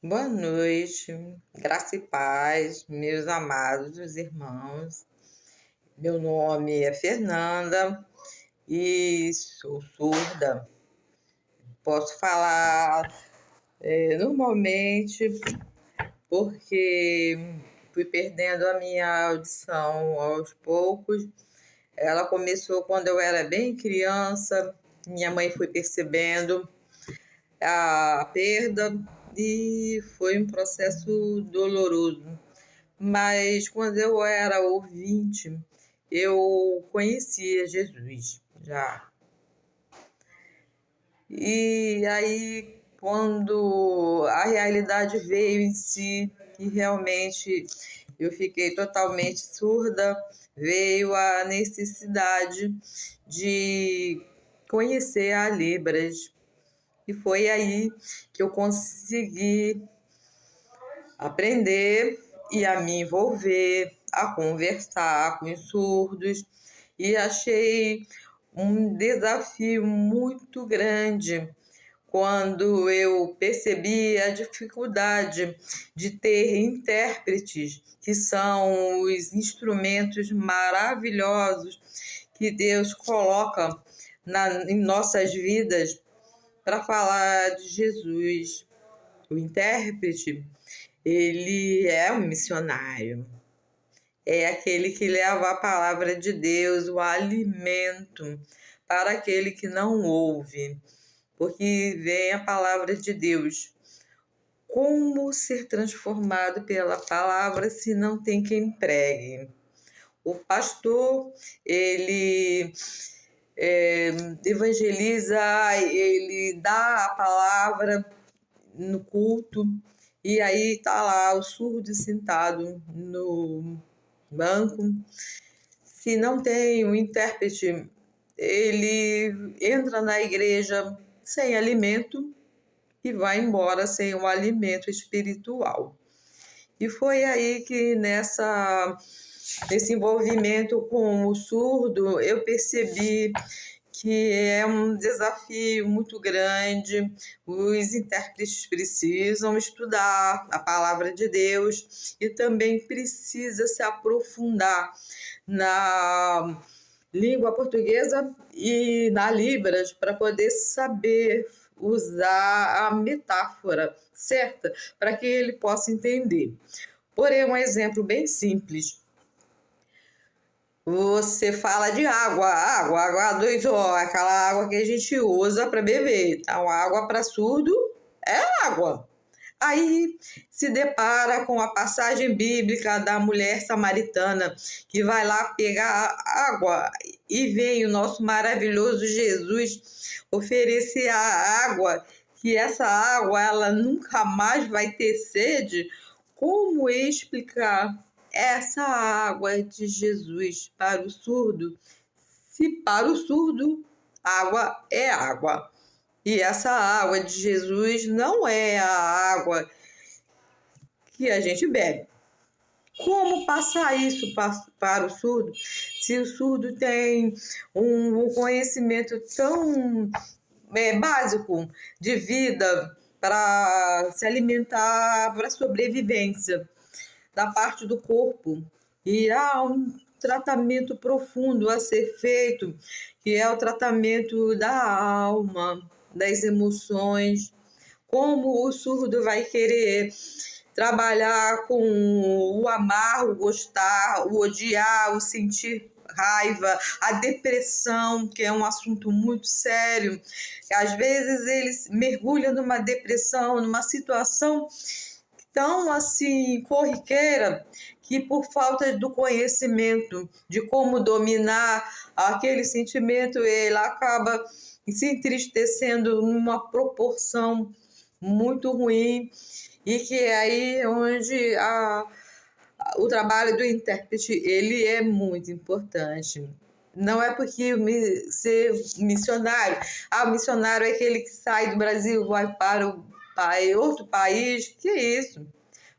Boa noite, graça e paz, meus amados irmãos. Meu nome é Fernanda e sou surda. Posso falar normalmente porque fui perdendo a minha audição aos poucos. Ela começou quando eu era bem criança, minha mãe foi percebendo a perda e foi um processo doloroso. Mas quando eu era ouvinte, eu conhecia Jesus já. E aí, quando a realidade veio em si, e realmente eu fiquei totalmente surda, veio a necessidade de conhecer a Libras. E foi aí que eu consegui aprender e a me envolver, a conversar com os surdos, e achei um desafio muito grande quando eu percebi a dificuldade de ter intérpretes, que são os instrumentos maravilhosos que Deus coloca em nossas vidas para falar de Jesus. O intérprete, ele é um missionário, é aquele que leva a palavra de Deus, o alimento para aquele que não ouve, porque vem a palavra de Deus. Como ser transformado pela palavra se não tem quem pregue? O pastor, ele evangeliza, ele dá a palavra no culto, e aí tá lá o surdo sentado no banco. Se não tem um intérprete, ele entra na igreja sem alimento e vai embora sem um alimento espiritual. E foi aí que nesse envolvimento com o surdo, eu percebi que é um desafio muito grande. Os intérpretes precisam estudar a palavra de Deus e também precisa se aprofundar na língua portuguesa e na Libras para poder saber usar a metáfora certa para que ele possa entender. Porém, um exemplo bem simples. Você fala de água 2O, aquela água que a gente usa para beber. Então, água para surdo é água. Aí se depara com a passagem bíblica da mulher samaritana, que vai lá pegar água, e vem o nosso maravilhoso Jesus oferecer a água, que essa água ela nunca mais vai ter sede. Como explicar essa água de Jesus para o surdo, se para o surdo água é água? E essa água de Jesus não é a água que a gente bebe. Como passar isso para o surdo, se o surdo tem um conhecimento tão básico de vida para se alimentar, para sobrevivência da parte do corpo? E há um tratamento profundo a ser feito, que é o tratamento da alma, das emoções. Como o surdo vai querer trabalhar com o amar, o gostar, o odiar, o sentir raiva, a depressão, que é um assunto muito sério. Às vezes eles mergulham numa depressão, numa situação tão assim corriqueira, que por falta do conhecimento de como dominar aquele sentimento, ele acaba se entristecendo numa proporção muito ruim, e que é aí onde o trabalho do intérprete ele é muito importante. Não é porque ser missionário, o missionário é aquele que sai do Brasil, vai para outro país, que é isso?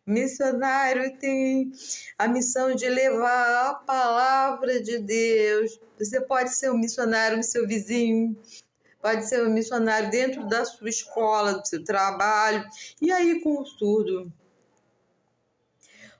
Missionário tem a missão de levar a palavra de Deus. Você pode ser um missionário no seu vizinho, pode ser um missionário dentro da sua escola, do seu trabalho, e aí com o surdo.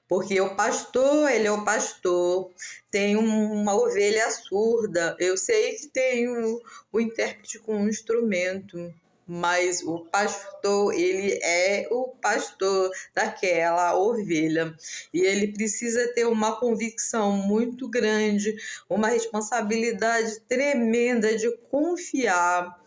Porque o pastor, ele é o pastor, tem uma ovelha surda. Eu sei que tem o intérprete com um instrumento, mas o pastor, ele é o pastor daquela ovelha. E ele precisa ter uma convicção muito grande, uma responsabilidade tremenda de confiar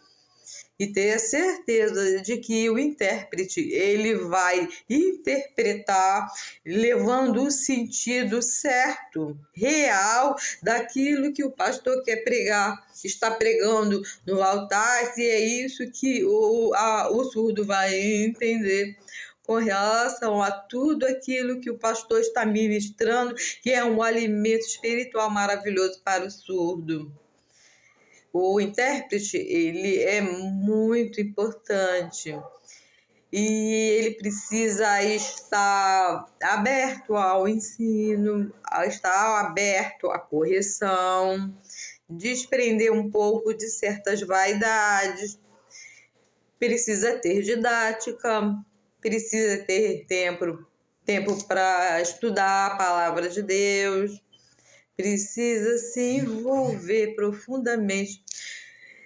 e ter a certeza de que o intérprete ele vai interpretar levando o sentido certo, real daquilo que o pastor quer pregar, está pregando no altar, se é isso que o surdo vai entender com relação a tudo aquilo que o pastor está ministrando, que é um alimento espiritual maravilhoso para o surdo. O intérprete, ele é muito importante e ele precisa estar aberto ao ensino, estar aberto à correção, desprender um pouco de certas vaidades, precisa ter didática, precisa ter tempo para estudar a palavra de Deus, precisa se envolver profundamente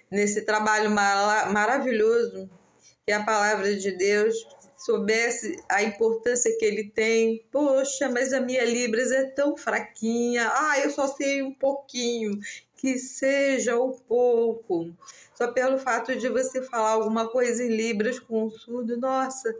nesse trabalho maravilhoso que a palavra de Deus, soubesse a importância que ele tem. Poxa, mas a minha Libras é tão fraquinha. Eu só sei um pouquinho. Que seja o pouco. Só pelo fato de você falar alguma coisa em Libras com um surdo, nossa,